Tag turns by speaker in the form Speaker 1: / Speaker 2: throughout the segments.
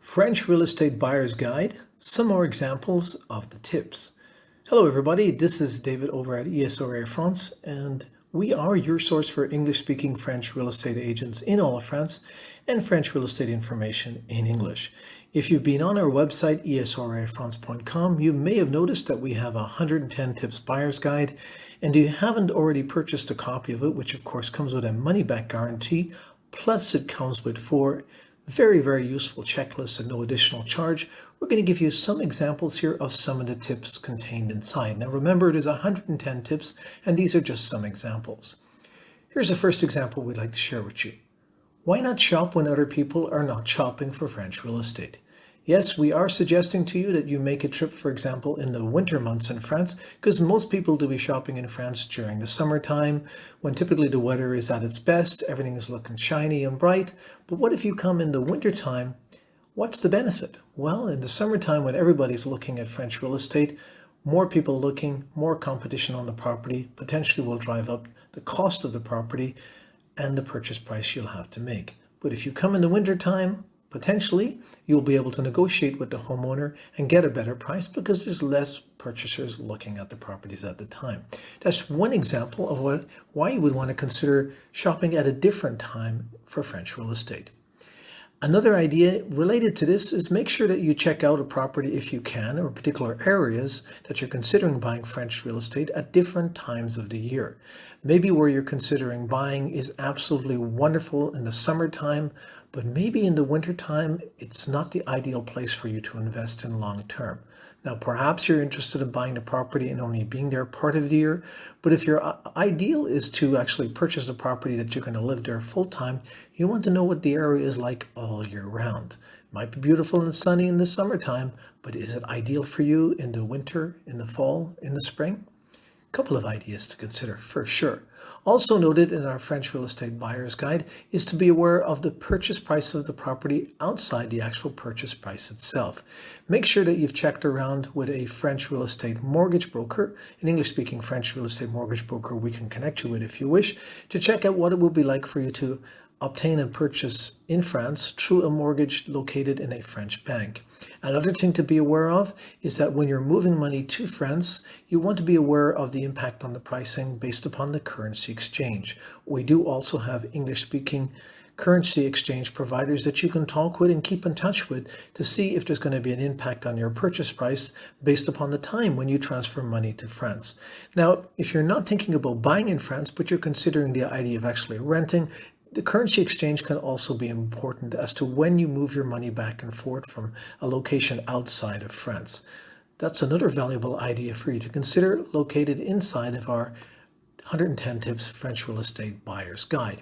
Speaker 1: French Real Estate Buyer's Guide, some more examples of the tips. Hello everybody, this is David over at ESRA France, and we are your source for English-speaking French real estate agents in all of France and French real estate information in English. If you've been on our website, esrafrance.com, you may have noticed that we have a 110 Tips Buyer's Guide, and if you haven't already purchased a copy of it, which of course comes with a money-back guarantee, plus it comes with 4 very useful checklists at no additional charge, we're going to give you some examples here of some of the tips contained inside. Now remember, there's 110 tips, and these are just some examples. Here's the first example we'd like to share with you. Why not shop when other people are not shopping for French real estate? Yes, we are suggesting to you that you make a trip, for example, in the winter months in France, because most people do be shopping in France during the summertime, when typically the weather is at its best, everything is looking shiny and bright. But what if you come in the wintertime? What's the benefit? Well, in the summertime, when everybody's looking at French real estate, more people looking, more competition on the property, potentially will drive up the cost of the property and the purchase price you'll have to make. But if you come in the wintertime, potentially, you'll be able to negotiate with the homeowner and get a better price because there's less purchasers looking at the properties at the time. That's one example of why you would want to consider shopping at a different time for French real estate. Another idea related to this is make sure that you check out a property if you can, or particular areas that you're considering buying French real estate at different times of the year. Maybe where you're considering buying is absolutely wonderful in the summertime, but maybe in the wintertime, it's not the ideal place for you to invest in long term. Now, perhaps you're interested in buying the property and only being there part of the year, but if your ideal is to actually purchase a property that you're going to live there full time, you want to know what the area is like all year round. It might be beautiful and sunny in the summertime, but is it ideal for you in the winter, in the fall, in the spring? A couple of ideas to consider for sure. Also noted in our French Real Estate Buyer's Guide is to be aware of the purchase price of the property outside the actual purchase price itself. Make sure that you've checked around with a French real estate mortgage broker, an English-speaking French real estate mortgage broker we can connect you with if you wish, to check out what it will be like for you to obtain and purchase in France through a mortgage located in a French bank. Another thing to be aware of is that when you're moving money to France, you want to be aware of the impact on the pricing based upon the currency exchange. We do also have English-speaking currency exchange providers that you can talk with and keep in touch with to see if there's going to be an impact on your purchase price based upon the time when you transfer money to France. Now, if you're not thinking about buying in France, but you're considering the idea of actually renting, the currency exchange can also be important as to when you move your money back and forth from a location outside of France. That's another valuable idea for you to consider, located inside of our 110 Tips French Real Estate Buyer's Guide.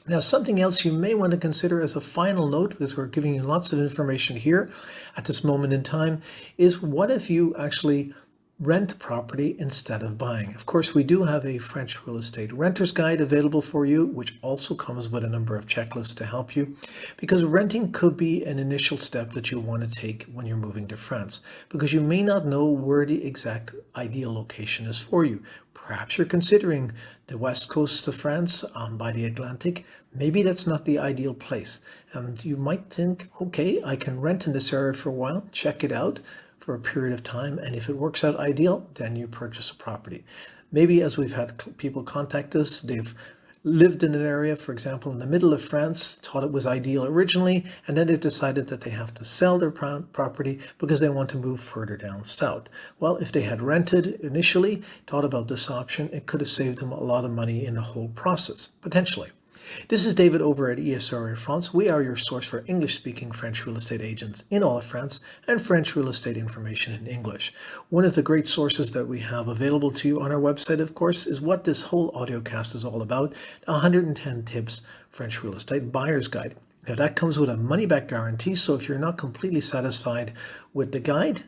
Speaker 1: Now, something else you may want to consider as a final note, because we're giving you lots of information here at this moment in time, is what if you actually rent property instead of buying? Of course, we do have a French Real Estate Renter's Guide available for you, which also comes with a number of checklists to help you, because renting could be an initial step that you want to take when you're moving to France, because you may not know where the exact ideal location is for you. Perhaps you're considering the west coast of France by the Atlantic. Maybe that's not the ideal place. And you might think, okay, I can rent in this area for a while, check it out for a period of time, and if it works out ideal, then you purchase a property. Maybe, as we've had people contact us, they've lived in an area, for example, in the middle of France, thought it was ideal originally, and then they've decided that they have to sell their property because they want to move further down south. Well, if they had rented initially, thought about this option, it could have saved them a lot of money in the whole process, potentially. This is David over at ESRA France. We are your source for English-speaking French real estate agents in all of France and French real estate information in English. One of the great sources that we have available to you on our website, of course, is what this whole audiocast is all about, the 110 Tips French Real Estate Buyer's Guide. Now, that comes with a money-back guarantee, so if you're not completely satisfied with the guide,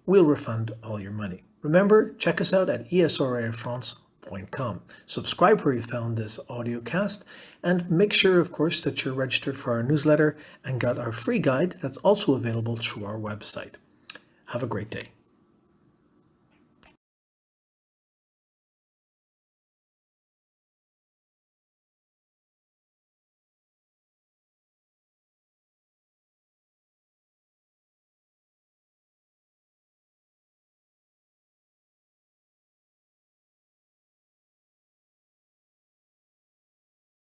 Speaker 1: we'll refund all your money. Remember, check us out at esrafrance.com. Subscribe where you found this audio cast, and make sure, of course, that you're registered for our newsletter and got our free guide that's also available through our website. Have a great day.